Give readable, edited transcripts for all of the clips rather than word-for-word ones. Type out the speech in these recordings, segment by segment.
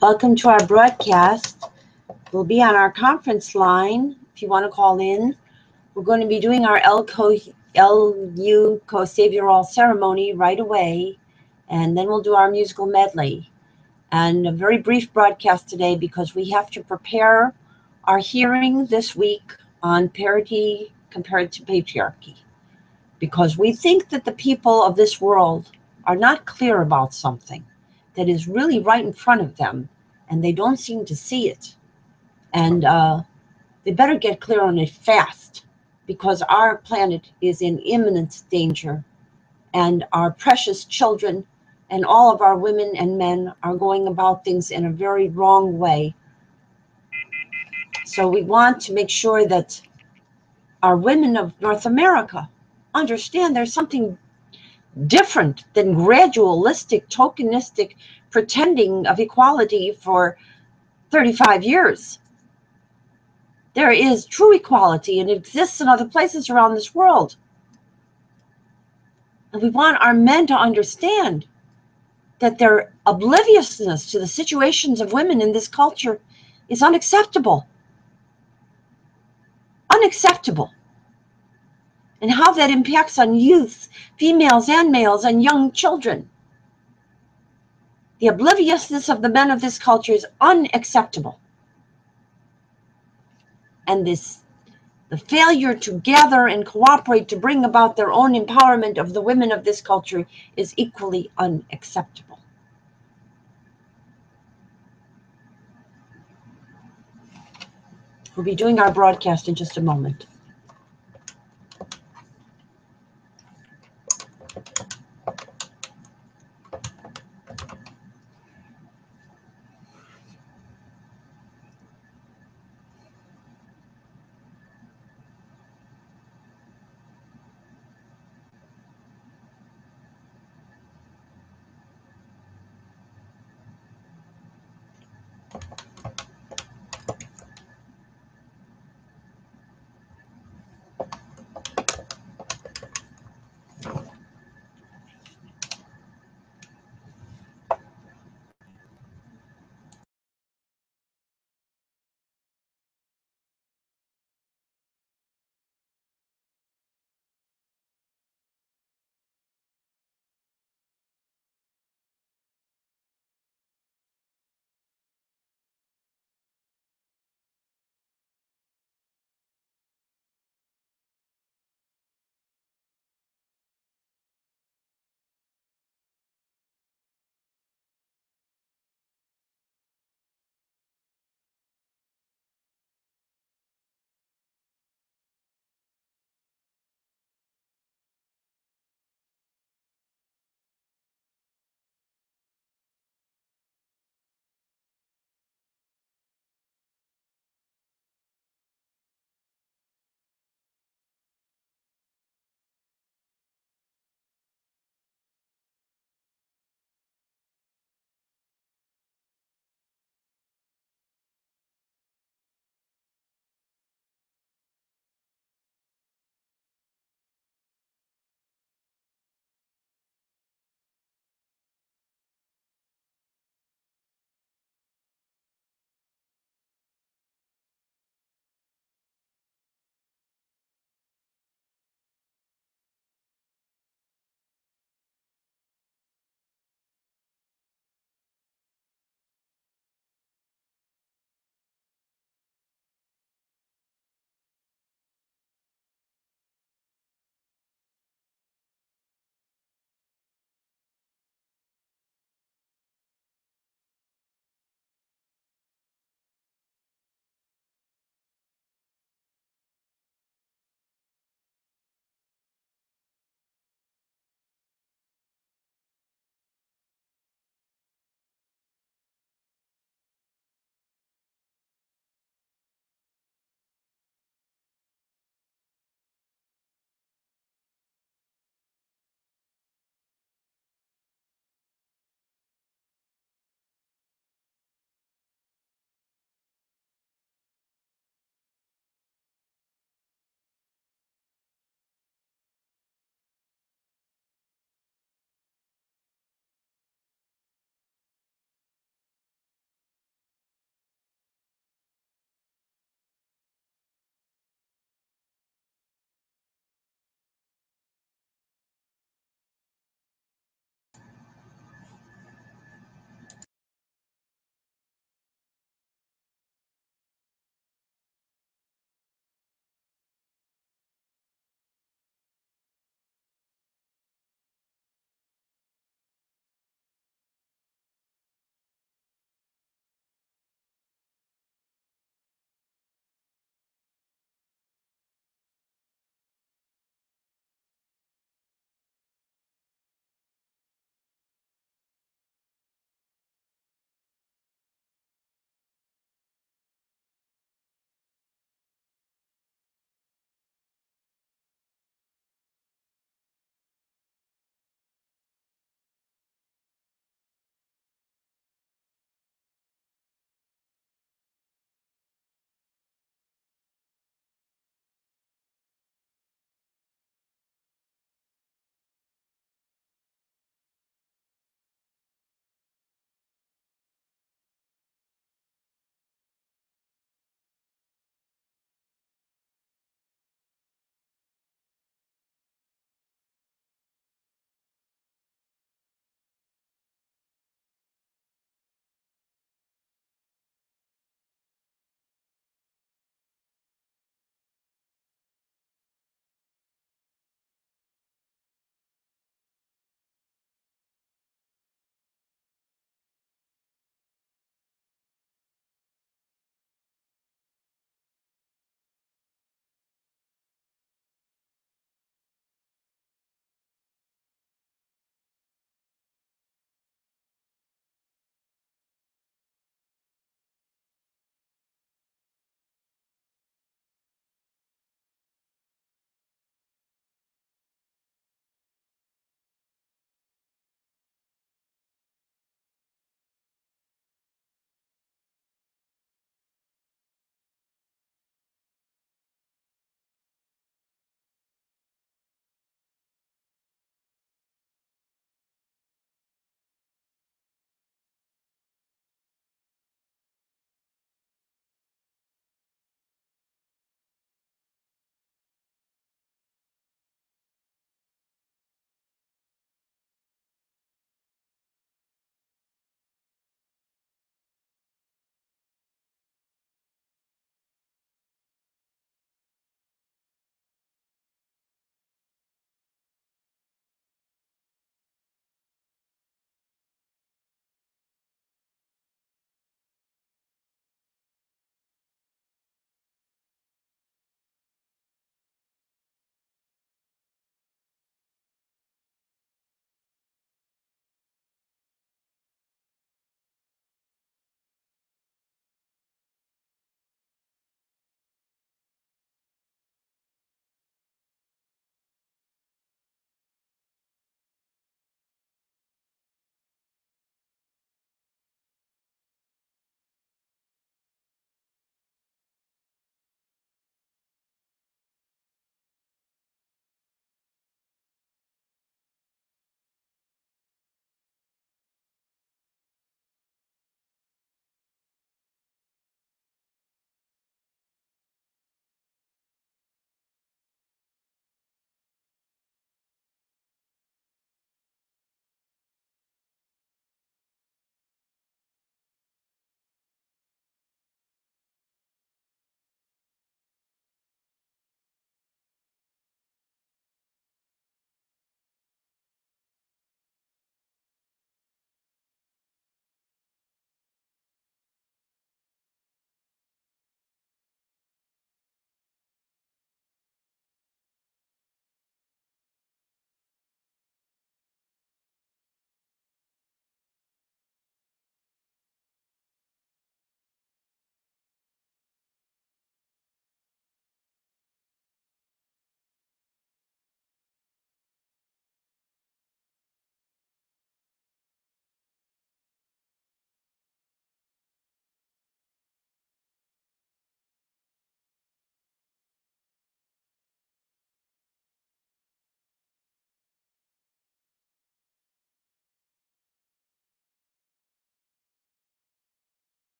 Welcome to our broadcast. We'll be on our conference line if you want to call in. We're going to be doing our LU Co-Savioral ceremony right away, and then we'll do our musical medley. And a very brief broadcast today because we have to prepare our hearing this week on parity compared to patriarchy. Because we think that the people of this world are not clear about something that is really right in front of them, and they don't seem to see it. And they better get clear on it fast, because our planet is in imminent danger, and our precious children and all of our women and men are going about things in a very wrong way. So we want to make sure that our women of North America understand there's something different than gradualistic, tokenistic pretending of equality for 35 years. There is true equality, and it exists in other places around this world. And we want our men to understand that their obliviousness to the situations of women in this culture is unacceptable. Unacceptable. And how that impacts on youth, females and males, and young children. The obliviousness of the men of this culture is unacceptable. And the failure to gather and cooperate to bring about their own empowerment of the women of this culture is equally unacceptable. We'll be doing our broadcast in just a moment.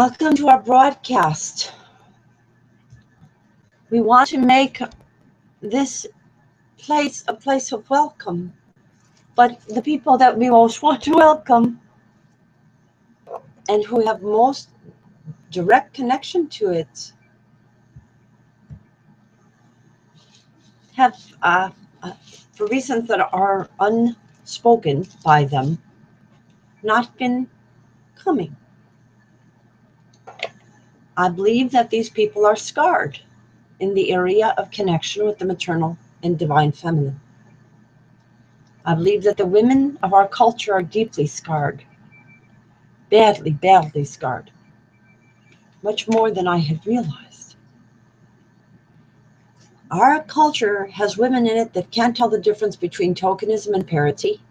Welcome to our broadcast. We want to make this place a place of welcome, but the people that we most want to welcome and who have most direct connection to it have, for reasons that are unspoken by them, not been coming. I believe that these people are scarred in the area of connection with the maternal and divine feminine. I believe that the women of our culture are deeply scarred, badly, badly scarred, much more than I had realized. Our culture has women in it that can't tell the difference between tokenism and parity.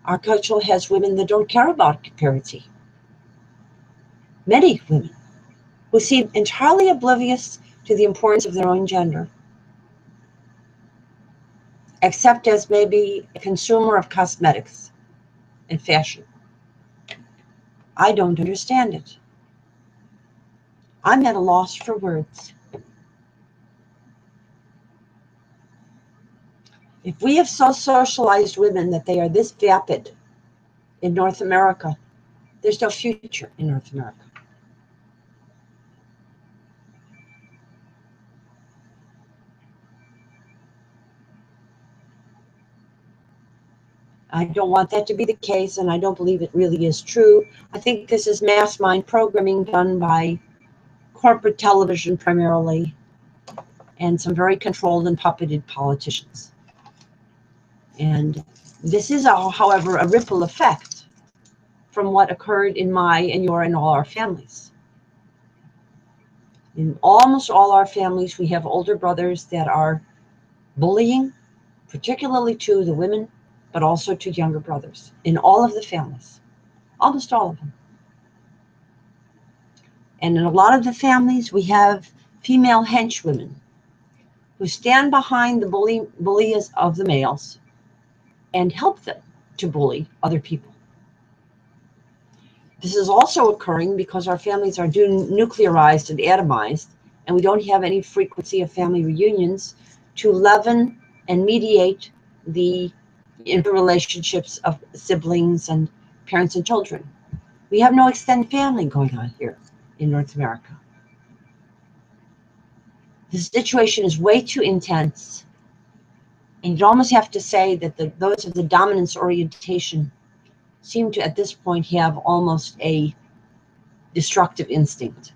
Our culture has women that don't care about parity. Many women who seem entirely oblivious to the importance of their own gender, except as maybe a consumer of cosmetics and fashion. I don't understand it. I'm at a loss for words. If we have so socialized women that they are this vapid in North America, there's no future in North America. I don't want that to be the case, and I don't believe it really is true. I think this is mass mind programming done by corporate television primarily, and some very controlled and puppeted politicians. And this is, however, a ripple effect from what occurred in my and your and all our families. In almost all our families, we have older brothers that are bullying, particularly to the women, but also to younger brothers in all of the families, almost all of them. And in a lot of the families, we have female henchwomen who stand behind the bullies of the males and help them to bully other people. This is also occurring because our families are nuclearized and atomized, and we don't have any frequency of family reunions to leaven and mediate the interrelationships of siblings and parents and children. We have no extended family going on here in North America. The situation is way too intense, and you'd almost have to say that those of the dominance orientation seem to, at this point, have almost a destructive instinct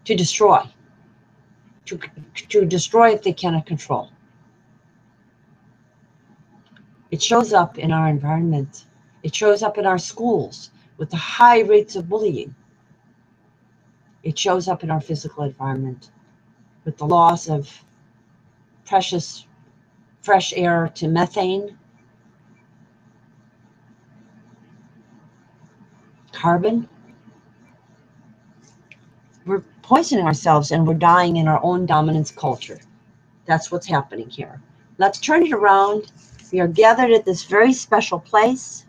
to destroy, to destroy if they cannot control. It shows up in our environment. It shows up in our schools with the high rates of bullying. It shows up in our physical environment with the loss of precious fresh air to methane, carbon. We're poisoning ourselves and we're dying in our own dominance culture. That's what's happening here. Let's turn it around. We are gathered at this very special place.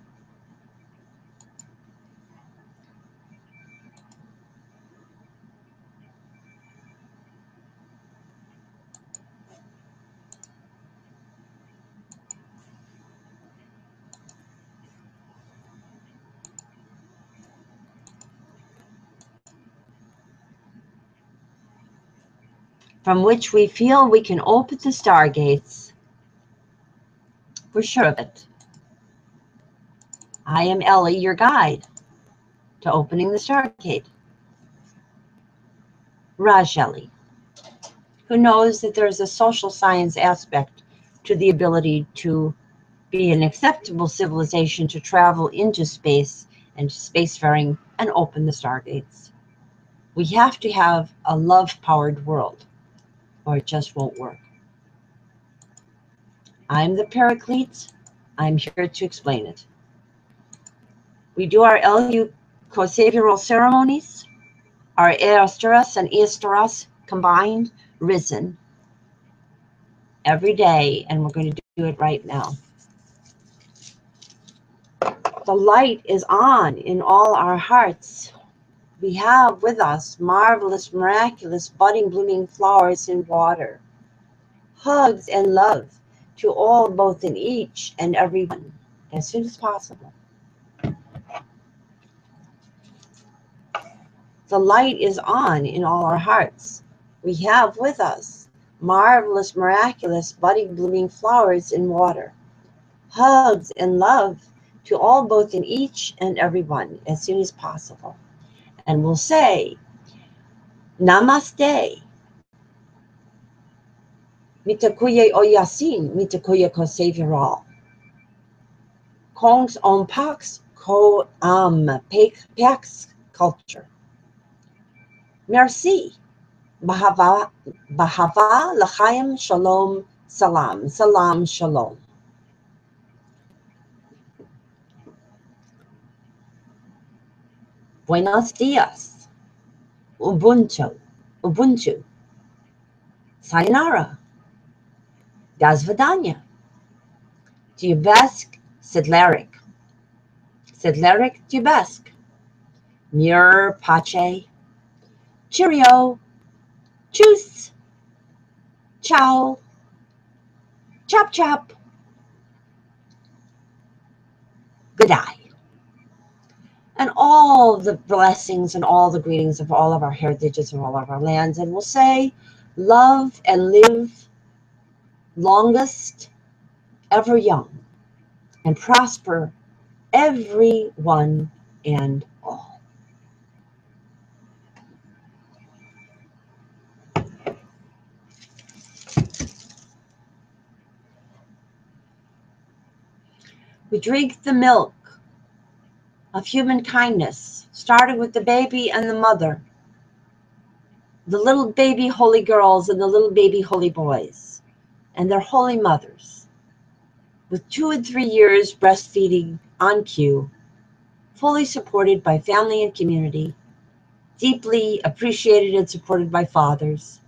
From which we feel we can open the stargates. We're sure of it. I am Ellie, your guide to opening the stargate. Rajeli, who knows that there's a social science aspect to the ability to be an acceptable civilization to travel into space and spacefaring and open the stargates. We have to have a love-powered world, or it just won't work. I'm the Paraclete. I'm here to explain it. We do our LU co-savioral ceremonies, our EARTHSZ and SZTARRISZE combined, risen, every day, and we're going to do it right now. The light is on in all our hearts. We have with us marvelous, miraculous, budding, blooming flowers in water. Hugs and love to all, both in each and every one, as soon as possible. The light is on in all our hearts. We have with us marvelous, miraculous, budding, blooming flowers in water. Hugs and love to all, both in each and every one, as soon as possible. And we'll say, Namaste. Mitakuye Oyasin, Mitakuye Ko Savior All. Kongs on Pax Ko Pax Culture. Merci. Bahava L'chaim Shalom Salam. Salam Shalom. Buenos dias. Ubuntu. Ubuntu. Sayonara. Das Vidanya. Djubesk Sedlerik. Sedlerik Djubesk. Mir Pache. Cheerio. Tschüss. Ciao. Chop chop. Good eye. And all the blessings and all the greetings of all of our heritages and all of our lands. And we'll say, love and live longest, ever young, and prosper everyone and all. We drink the milk of human kindness, starting with the baby and the mother, the little baby holy girls and the little baby holy boys, and their holy mothers, with 2 and 3 years breastfeeding on cue, fully supported by family and community, deeply appreciated and supported by fathers,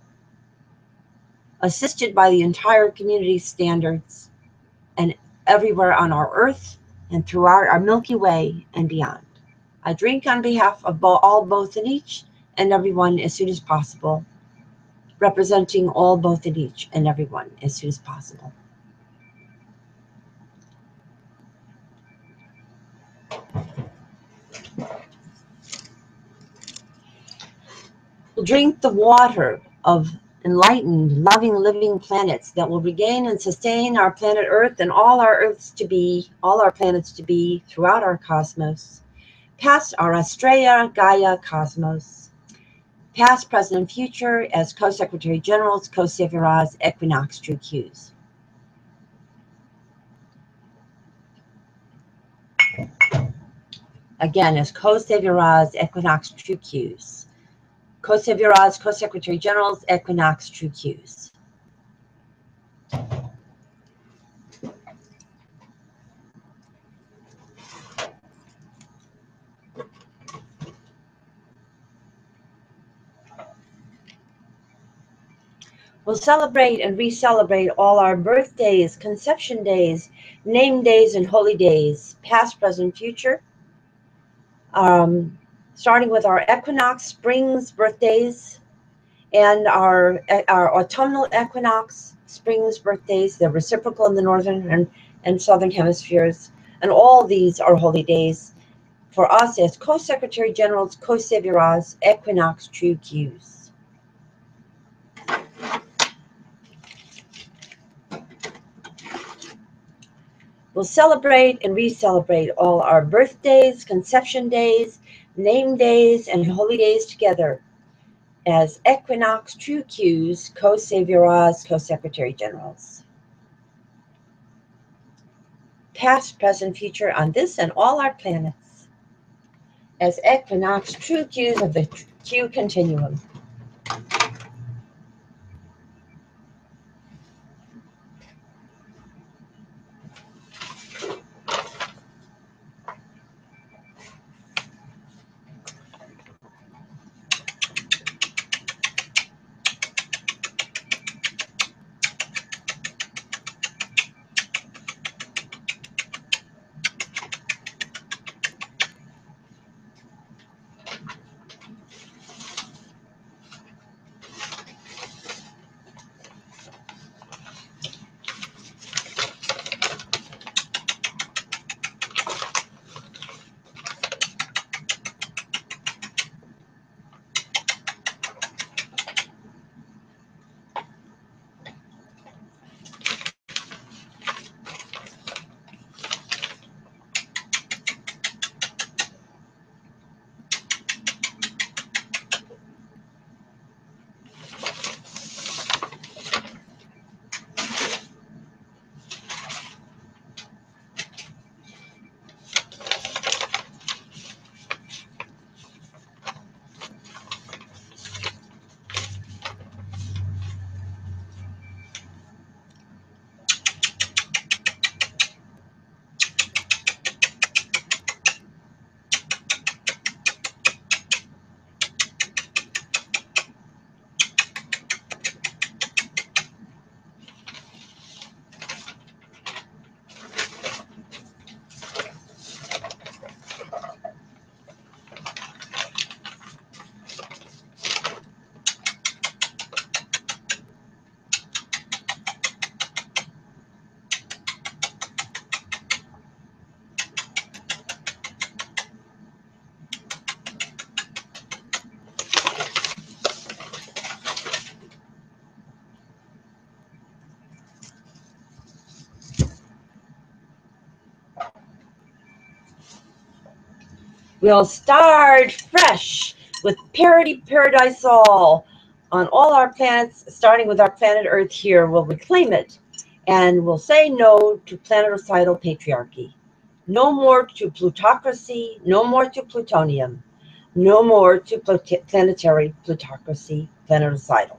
assisted by the entire community standards, and everywhere on our earth and throughout our Milky Way and beyond. I drink on behalf of all, both and each and everyone, as soon as possible, representing all, both and each and everyone, as soon as possible. We'll drink the water of enlightened, loving, living planets that will regain and sustain our planet Earth and all our Earths to be, all our planets to be throughout our cosmos, past our Astrea, Gaia, cosmos, past, present, and future as Co-Secretary Generals, Co-Saviorahs, Equinox, True Qs. Again, as Co-Saviorahs, Equinox, True Qs. Co-Saviorahs, Co-Secretary Generals, Equinox, True Qs. We'll celebrate and re-celebrate all our birthdays, conception days, name days, and holy days, past, present, future, starting with our equinox, springs, birthdays, and our autumnal equinox, springs, birthdays. They're reciprocal in the northern and southern hemispheres, and all these are holy days for us as Co-Secretary Generals, Co-Saviorahs, Equinox, True Qs. We'll celebrate and re-celebrate all our birthdays, conception days, name days, and holy days together as Equinox, True Qs, Co-Saviorahs, Co-Secretary Generals. Past, present, future on this and all our planets as Equinox, True Qs of the Q continuum. We'll start fresh with parity paradisal on all our planets, starting with our planet Earth here. We'll reclaim it, and we'll say no to planeticidal patriarchy. No more to plutocracy, no more to plutonium, no more to planetary plutocracy, planeticidal.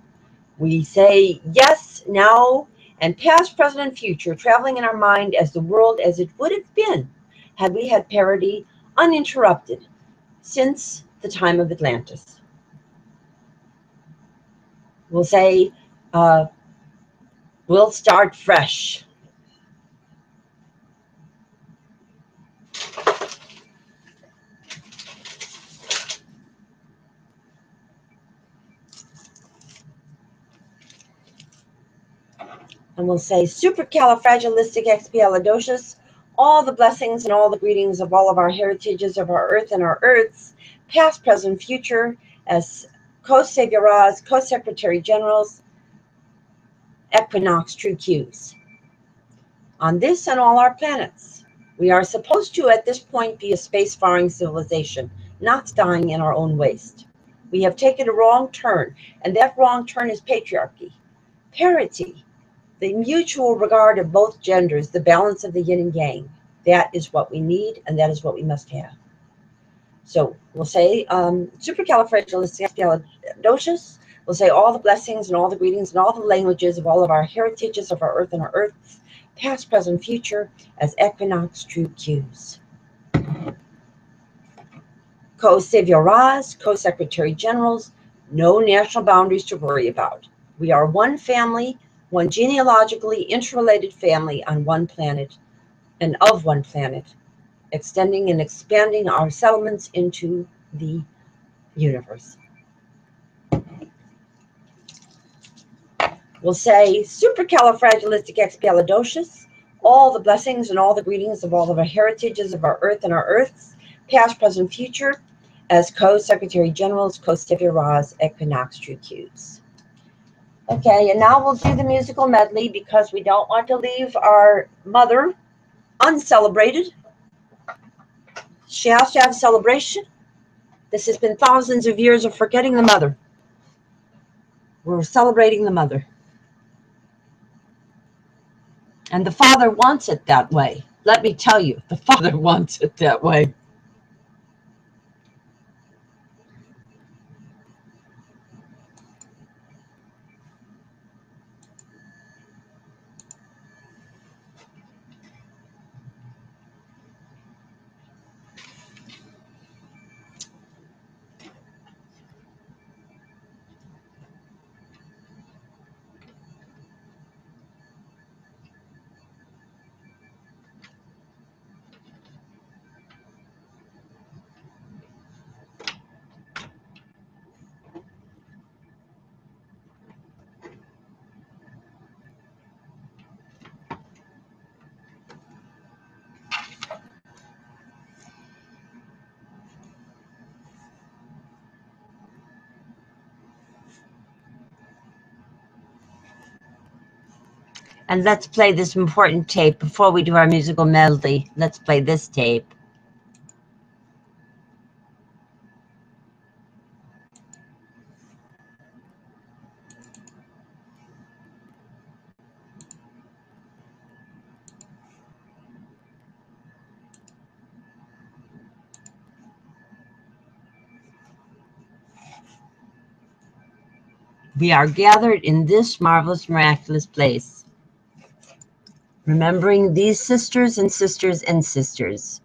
We say yes now, and past, present, and future, traveling in our mind as the world as it would have been had we had parity uninterrupted since the time of Atlantis. We'll say, we'll start fresh. And we'll say, supercalifragilisticexpialidocious, all the blessings and all the greetings of all of our heritages of our earth and our earths, past, present, future, as co-saviorahs, co-secretary generals, equinox true Qs. On this and all our planets, we are supposed to, at this point, be a space-faring civilization, not dying in our own waste. We have taken a wrong turn, and that wrong turn is patriarchy. Parity, the mutual regard of both genders, the balance of the yin and yang. That is what we need, and that is what we must have. So we'll say supercalifragilisticexpialidocious. We'll say all the blessings and all the greetings and all the languages of all of our heritages of our earth and our earths, past, present, future, as equinox true Qs. Co-saviorahs, co-secretary generals, no national boundaries to worry about. We are one family, one genealogically interrelated family on one planet and of one planet, extending and expanding our settlements into the universe. We'll say supercalifragilisticexpialidocious, all the blessings and all the greetings of all of our heritages of our earth and our earths, past, present, future, as co-secretary generals, co-saviorahs, equinox true Qs. Okay, and now we'll do the musical medley because we don't want to leave our mother uncelebrated. She has to have a celebration. This has been thousands of years of forgetting the mother. We're celebrating the mother. And the father wants it that way. Let me tell you, the father wants it that way. And let's play this important tape before we do our musical medley. Let's play this tape. We are gathered in this marvelous, miraculous place, remembering these sisters and sisters and sisters.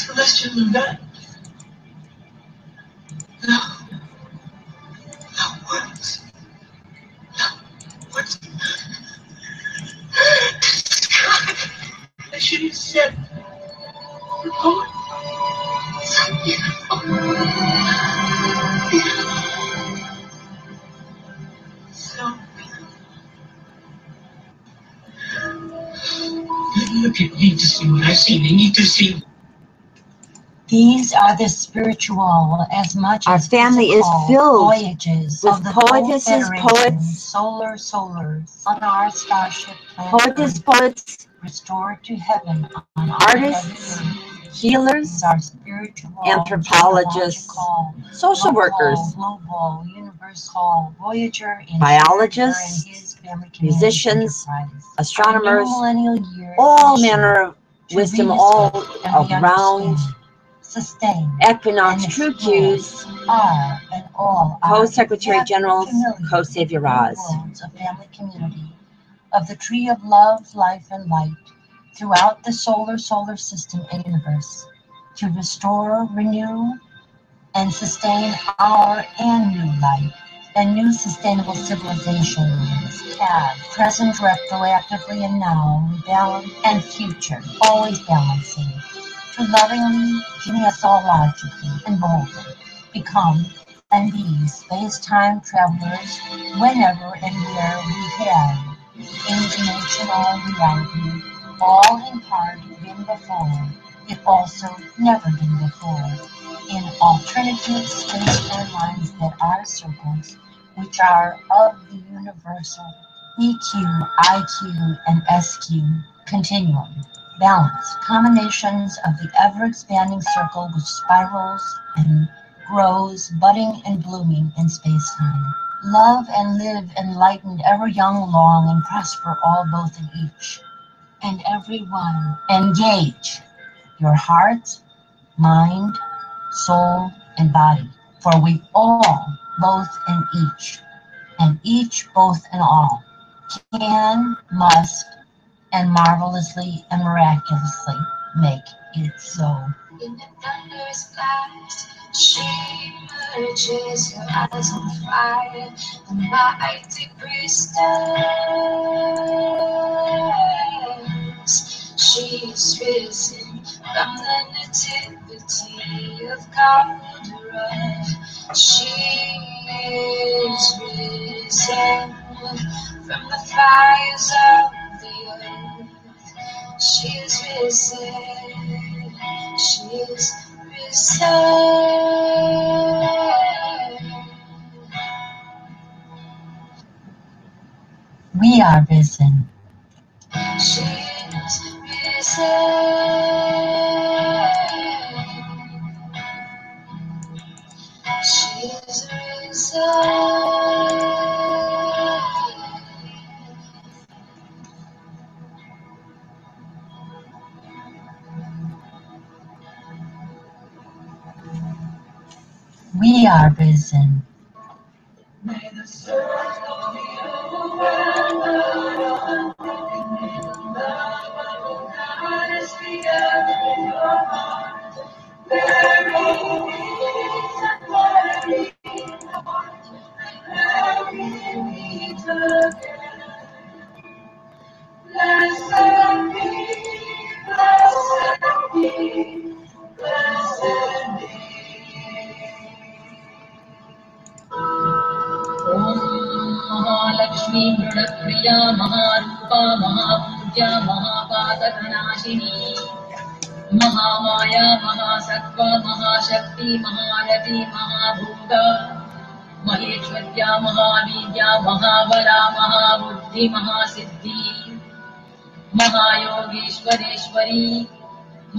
Celestial event. No. No, what's God, I should have said the poet. So beautiful. So look at me to see what I see. They need to see. These are the spiritual as much Our as family is filled voyages with of the poetesses, poets, solars on our starship planet poets, restored to heaven on artists, healers, our spiritual, anthropologists, social workers, global, universal, Voyager, biologists, and his family musicians, astronomers, years, all manner of wisdom, all around, sustain, equinox, true cues, are and all co-secretary generals, co-saviorahs. Of family community, of the tree of love, life, and light, throughout the solar system and universe, to restore, renew, and sustain our and new life, and new sustainable civilizations, past, present, retroactively, and now, rebalance, and future, always balancing, to lovingly, genealogically, and boldly become and be space-time travelers whenever and where we have, in dimensional reality, all in part been before, it also never been before, in alternative space timelines that are circles, which are of the universal EQ, IQ, and SQ continuum. Balance, combinations of the ever-expanding circle which spirals and grows, budding and blooming in space-time. Love and live enlightened, ever young, long, and prosper all both in each and every one. Engage your heart, mind, soul, and body, for we all, both in each, and each both in all, can, must, and marvelously and miraculously make it so. In the thunderous blast, she emerges, her eyes on fire, the mighty priestess. She is risen from the nativity of God. She is risen from the fires of the earth. She is risen. She is risen. We are risen. She is risen. She is risen. We are risen. May the circle be overwhelmed. May the love of God be ever in your heart. Bury peace and bury heart, and bury meet again. Blessed be, blessed be, blessed be. Mahalakshmi मृडप्रिया महारूपा महापूज्या महापातकनाशिनी Mahamaya महासत्त्वा महाशक्ति महारथी महाभोगा महेश्वर्या महावीर्या महाबला महाबुद्धि महासिद्धि महायोगेश्वरेश्वरी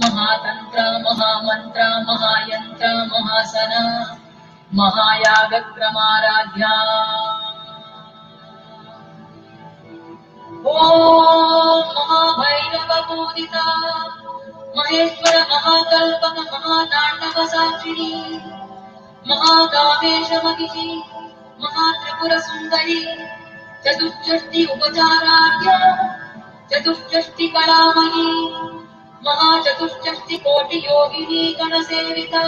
महातंत्र महामंत्र महायंत्र महासना महायागक्रमाराध्या ओम महाभैरवपूजिता Maheshwar महाकल्पक महातांडव साक्षिणी महाकामेशमहिषी Mahatripurasundari चतुष्षष्टि उपचाराढ्या चतुष्षष्टि कलामयी महाचतुष्षष्टिकोटियोगिनी गणसेविता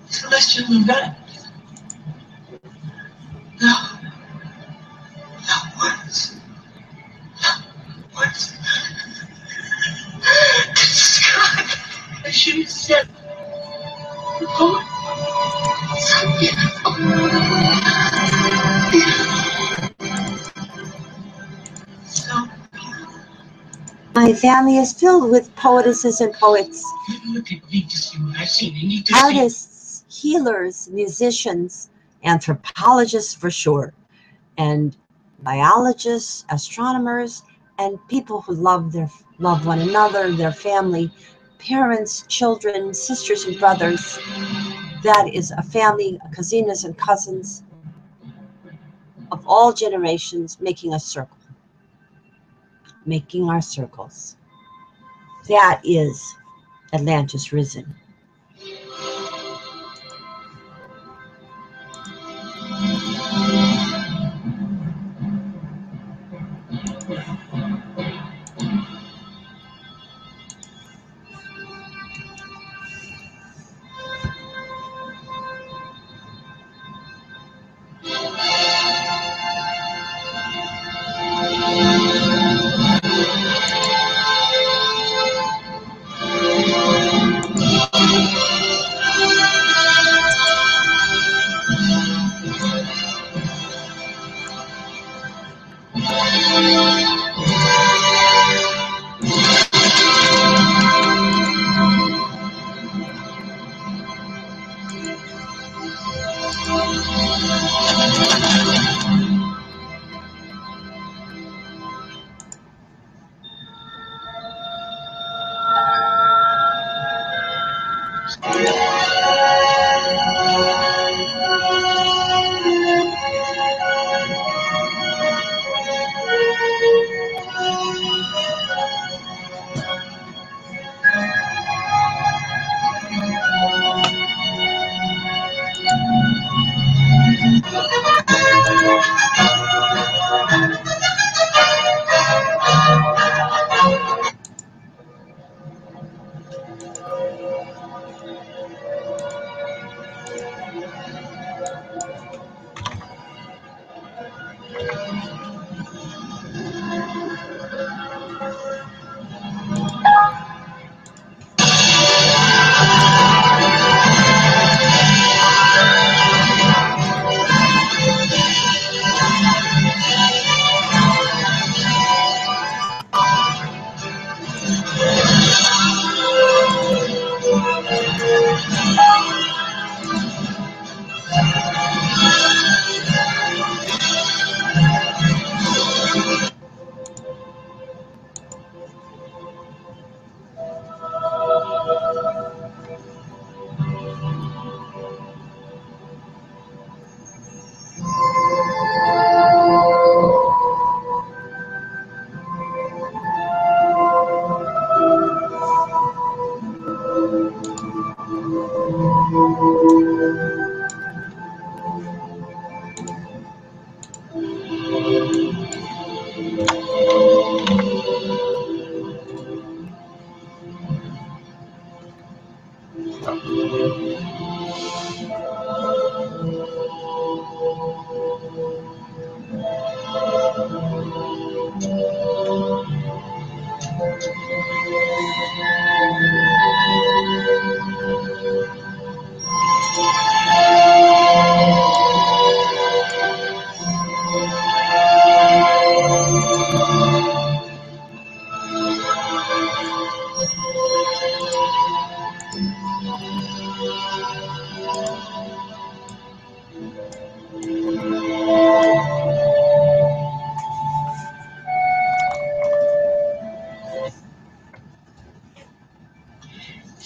Celestial event. Once. I should have said, oh, so beautiful. So beautiful. My family is filled with poetesses and poets, Look at me to see what I've seen. I need to artists, healers, musicians, anthropologists for sure, and biologists, astronomers, and people who love one another, their family, parents, children, sisters and brothers. That is a family, cousines and cousins of all generations making a circle, making our circles. That is Atlantis risen.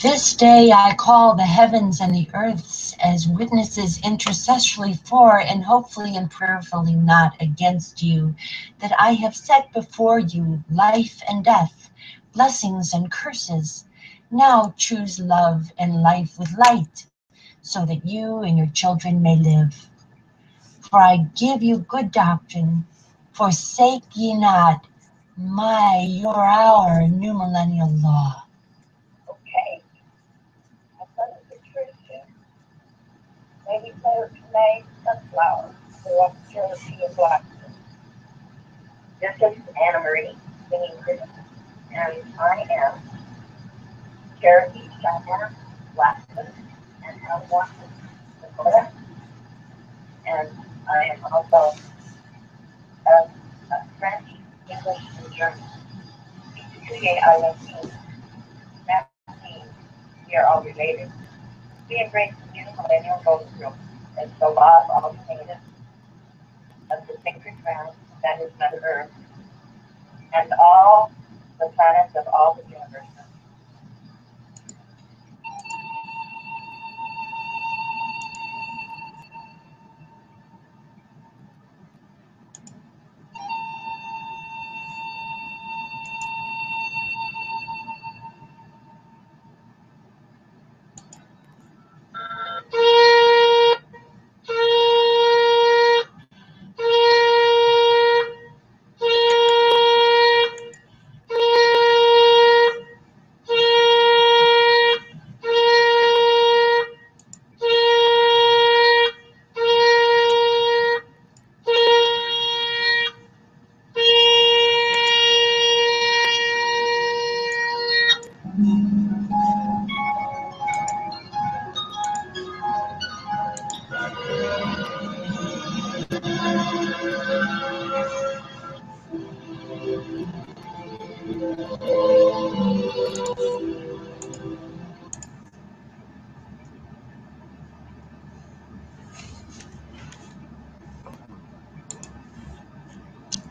This day I call the heavens and the earths as witnesses intercessorily for and hopefully and prayerfully not against you, that I have set before you life and death, blessings and curses. Now choose love and life with light, so that you and your children may live. For I give you good doctrine, forsake ye not your our new millennial law. Okay. I thought it was Christian. Maybe May sunflower for Charity of Blackstone. This is Anna Marie singing Christmas, and I am Charity Diana Blackstone and Hangoutz, Dakota. And I am also a French, English, and German. Today I love teams. That team, we are all related. We embrace the new millennial goals group as the law of Alltimate of the sacred ground that is Mother Earth and all the planets of all the universe.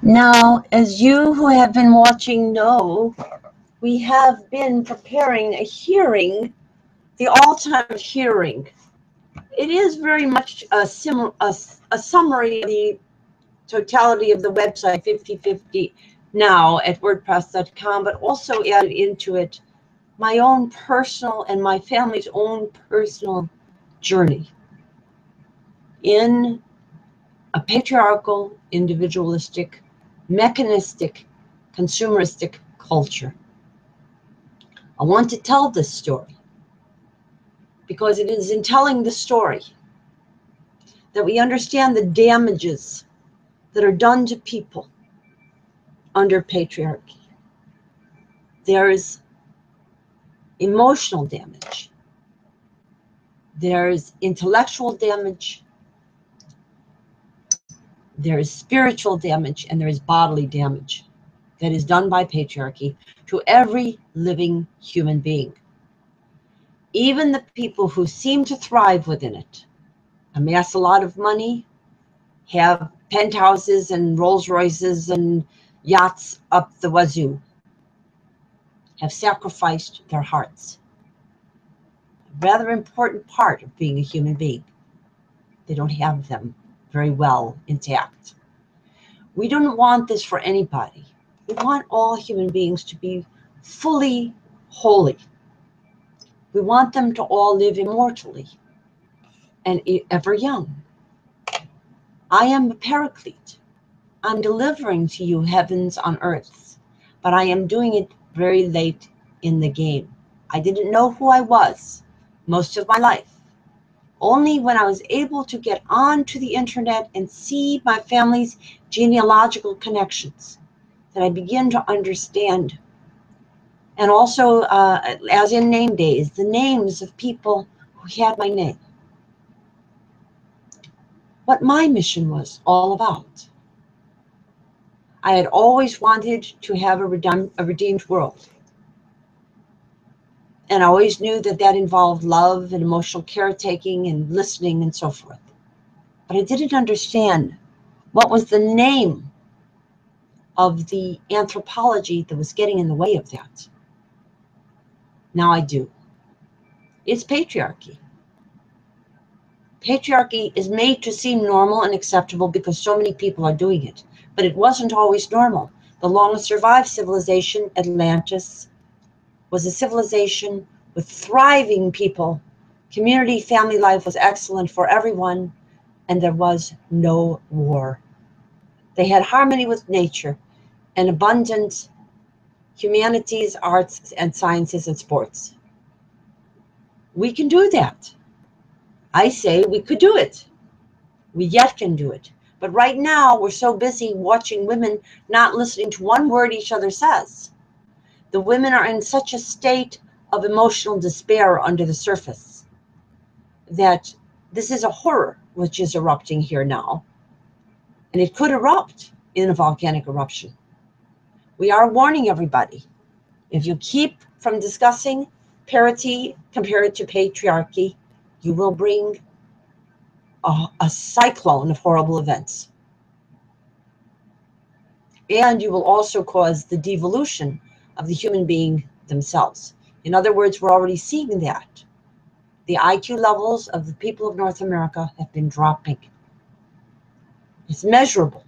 Now, as you who have been watching know, we have been preparing a hearing, the all-time hearing. It is very much a summary of the totality of the website 50/50 now at WordPress.com, but also added into it my own personal and my family's own personal journey in a patriarchal, individualistic, mechanistic, consumeristic culture. I want to tell this story because it is in telling the story that we understand the damages that are done to people under patriarchy. There's emotional damage. There's intellectual damage. There is spiritual damage, and there is bodily damage that is done by patriarchy to every living human being. Even the people who seem to thrive within it, amass a lot of money, have penthouses and Rolls Royces and yachts up the wazoo, have sacrificed their hearts. A rather important part of being a human being. They don't have them very well intact. We don't want this for anybody. We want all human beings to be fully holy. We want them to all live immortally and ever young. I am a paraclete. I'm delivering to you heavens on earths, but I am doing it very late in the game. I didn't know who I was most of my life. Only when I was able to get onto the internet and see my family's genealogical connections that I began to understand. And also, as in name days, the names of people who had my name. What my mission was all about. I had always wanted to have a redeemed world. And I always knew that that involved love and emotional caretaking and listening and so forth. But I didn't understand what was the name of the anthropology that was getting in the way of that. Now I do. It's patriarchy. Patriarchy is made to seem normal and acceptable because so many people are doing it. But it wasn't always normal. The longest survived civilization, Atlantis, was a civilization with thriving people. Community, family life was excellent for everyone, and there was no war. They had harmony with nature and abundant humanities, arts, and sciences and sports. We can do that. I say we could do it. We yet can do it. But right now, we're so busy watching women not listening to one word each other says. The women are in such a state of emotional despair under the surface that this is a horror which is erupting here now. And it could erupt in a volcanic eruption. We are warning everybody. If you keep from discussing parity compared to patriarchy, you will bring a cyclone of horrible events. And you will also cause the devolution of the human being themselves. In other words, we're already seeing that. The IQ levels of the people of North America have been dropping. It's measurable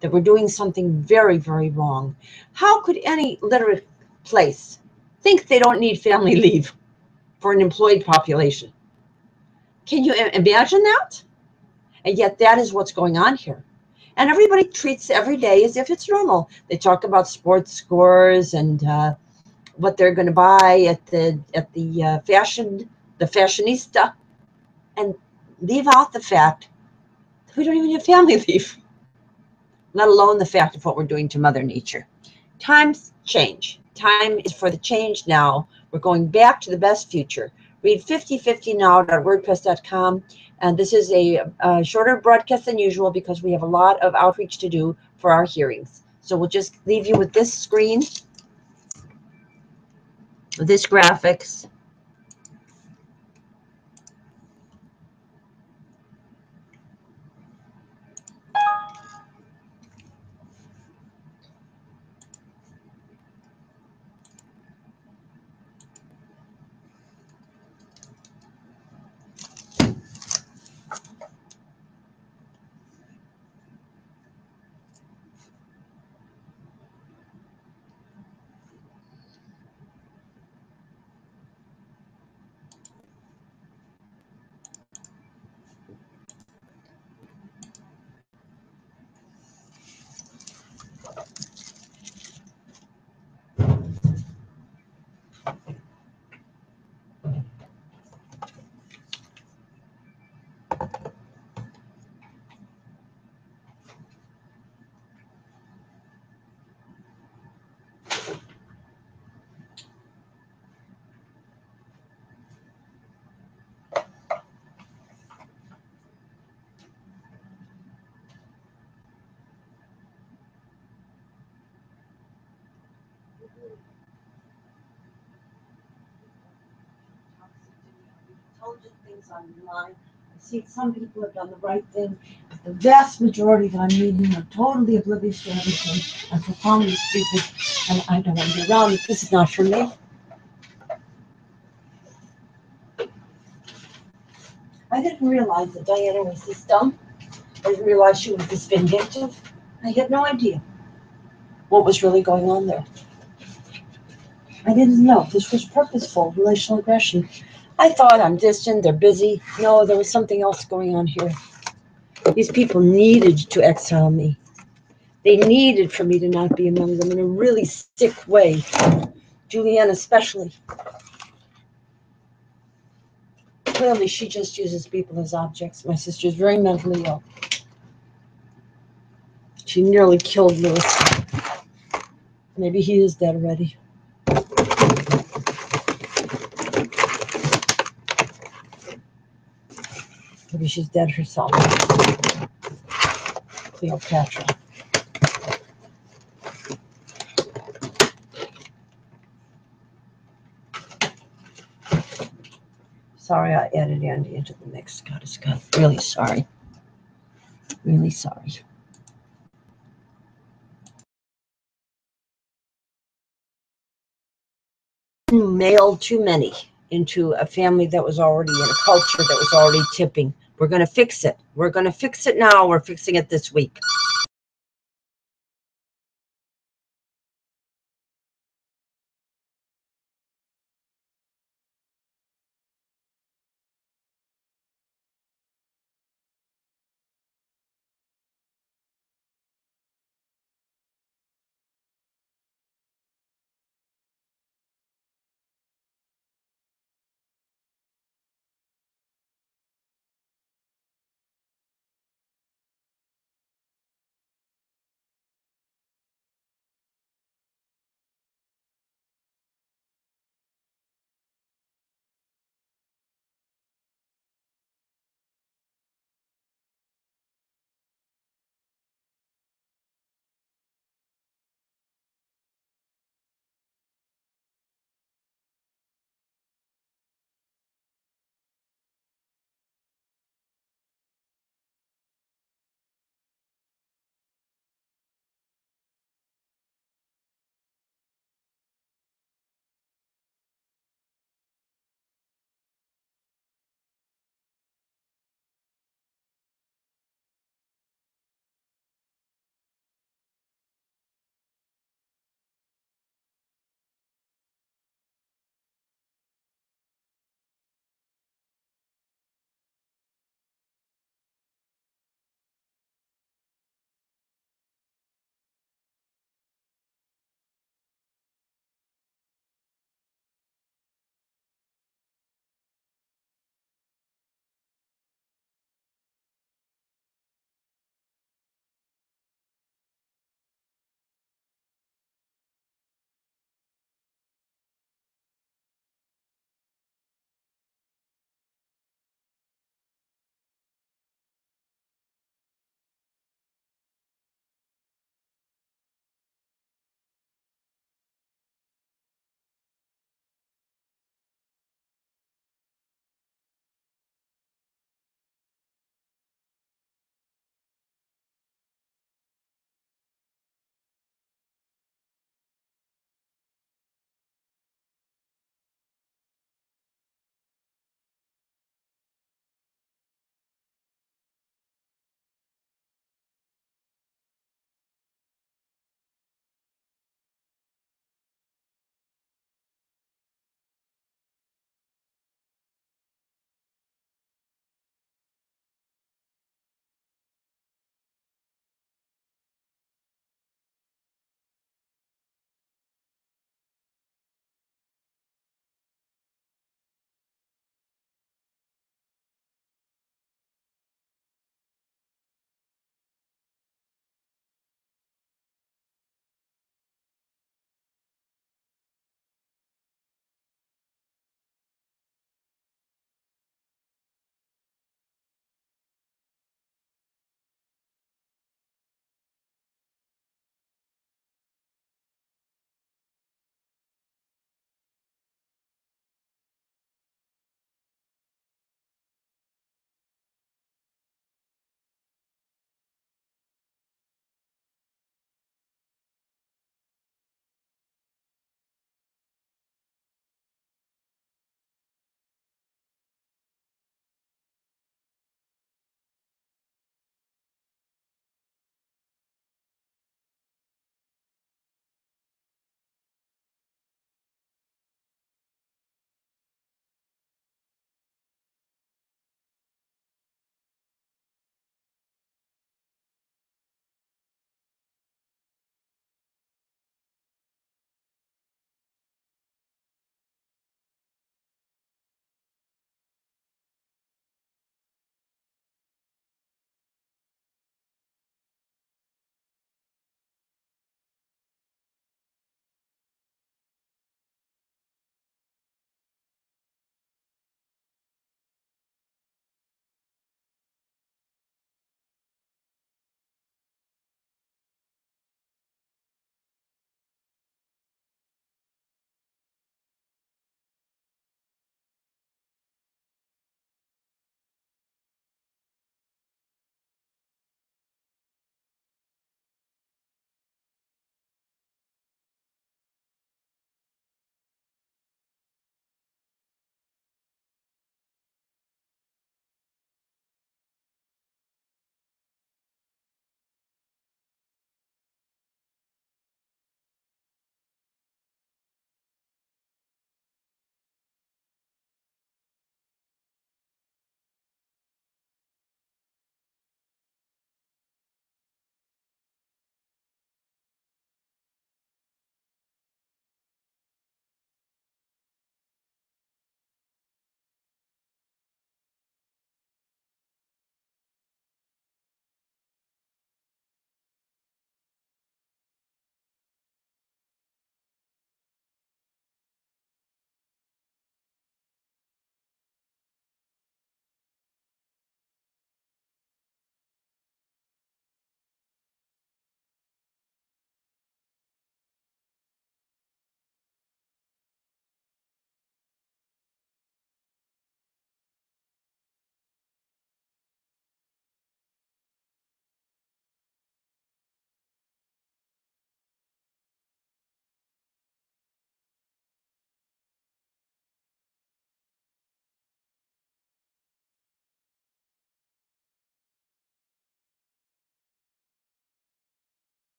that we're doing something very, very wrong. How could any literate place think they don't need family leave for an employed population? Can you imagine that? And yet that is what's going on here. And everybody treats every day as if it's normal. They talk about sports scores and what they're going to buy at the fashionista, and leave out the fact that we don't even have family leave, let alone the fact of what we're doing to Mother Nature. Times change. Time is for the change now. We're going back to the best future. Read 5050now.wordpress.com. And this is a shorter broadcast than usual because we have a lot of outreach to do for our hearings. So we'll just leave you with this screen, with this graphics. Things online. I see some people have done the right thing, but the vast majority that I'm reading are totally oblivious to everything and profoundly stupid, and I don't want to be around it. This is not for me. I didn't realize that Diana was this dumb. I didn't realize she was this vindictive. I had no idea what was really going on there. I didn't know this was purposeful relational aggression. I thought I'm distant, they're busy. No, there was something else going on here. These people needed to exile me. They needed for me to not be among them in a really sick way. Julianne especially. Clearly, she just uses people as objects. My sister's very mentally ill. She nearly killed Lewis. Maybe he is dead already. Maybe she's dead herself. Cleopatra. Sorry I added Andy into the mix. God, it's God. Really sorry. Really sorry. Male too many. into a family that was already in a culture that was already tipping. We're going to fix it. We're going to fix it now. We're fixing it this week.